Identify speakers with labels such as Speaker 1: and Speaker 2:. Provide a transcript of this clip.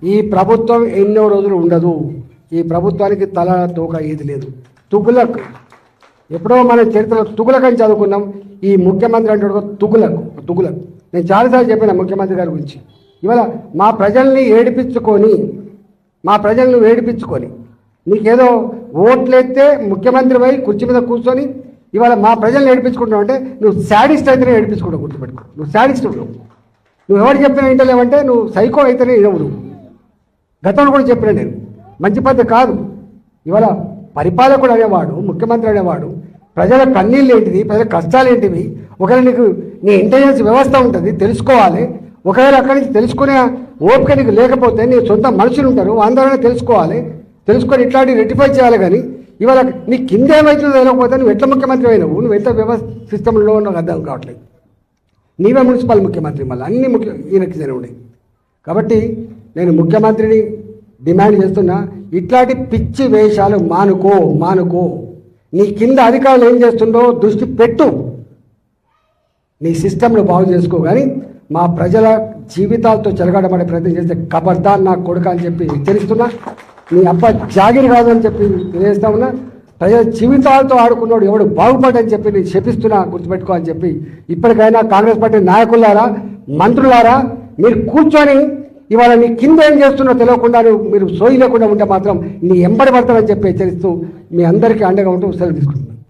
Speaker 1: ఈ ప్రభుత్వం ఎన్నో రోజులు ఉండదు. ఈ ప్రభుత్వానికి తల తోక ఏది లేదు. తుగులక్ ఎప్పుడో మన చరిత్రలో తుగులక్ అని చదువుకున్నాం. ఈ ముఖ్యమంత్రి అంటే తుగులక్. నేను చాలాసార్లు చెప్పిన ముఖ్యమంత్రి గారి గురించి. ఇవాళ మా ప్రజల్ని ఏడిపించుకొని నీకేదో ఓట్లెత్తే ముఖ్యమంత్రి పోయి కుర్చీ మీద కూర్చొని ఇవాళ మా ప్రజల్ని ఏడిపించుకుంటున్నావు అంటే నువ్వు శాడిస్ట్ అయితేనే ఏడిపించుకుంటావు. గుర్తుపెట్టుకో, నువ్వు శాడిస్ట్ నువ్వు ఎవరు చెప్పినా వింటలేవంటే నువ్వు సైకో అయితేనే ఇవ్వడు. గతంలో కూడా చెప్పిన నేను మంచి పద్ధతి కాదు. ఇవాళ పరిపాలకుడు అనేవాడు, ముఖ్యమంత్రి అనేవాడు ప్రజల కన్నీళ్ళు ఏంటిది, ప్రజల కష్టాలు ఏంటివి, ఒకవేళ నీకు నీ ఇంటెలిజెన్స్ వ్యవస్థ ఉంటుంది తెలుసుకోవాలి. ఒకవేళ అక్కడి నుంచి తెలుసుకునే ఓపిక నీకు లేకపోతే నీ సొంత మనుషులు ఉంటారు, అందరూ తెలుసుకొని ఇట్లాంటి రెక్టిఫై చేయాలి. కానీ ఇవాళ నీ కింద ఏమవుతుందో తెలియకపోతే నువ్వు ఎట్లా ముఖ్యమంత్రి అయినావు, నువ్వు ఎంత వ్యవస్థ సిస్టంలో నాకు అర్థం కావట్లేదు. నీవే మున్సిపల్ ముఖ్యమంత్రి, మళ్ళీ అన్ని ఈయనకి జరిగినాయి. కాబట్టి నేను ముఖ్యమంత్రిని డిమాండ్ చేస్తున్నా, ఇట్లాంటి పిచ్చి వేషాలు మానుకో. నీ కింద అధికారులు ఏం చేస్తుండో దృష్టి పెట్టు, నీ సిస్టంను బాగు చేసుకో. కానీ మా ప్రజల జీవితాలతో చెలగాటపడే ప్రయత్నం చేస్తే ఖబర్దార్ నా కొడుక అని చెప్పి హెచ్చరిస్తున్నా. నీ అబ్బ జాగిరి కాదు అని చెప్పి తెలియజేస్తా ఉన్నా. ప్రజల జీవితాలతో ఆడుకున్నాడు ఎవడు బాగుపడని చెప్పి నేను శపిస్తున్నా, గుర్తుపెట్టుకో అని చెప్పి. ఇప్పటికైనా కాంగ్రెస్ పార్టీ నాయకులారా, మంత్రులారా, మీరు కూర్చొని ఇవాళ నీ కింద ఏం చేస్తున్నా తెలియకుండా మీరు సోయి లేకుండా ఉంటే మాత్రం నీ ఎంబడి పడతామని చెప్పి హెచ్చరిస్తూ మీ అందరికీ అండగా ఉంటూ సెలవు తీసుకుంటున్నాను.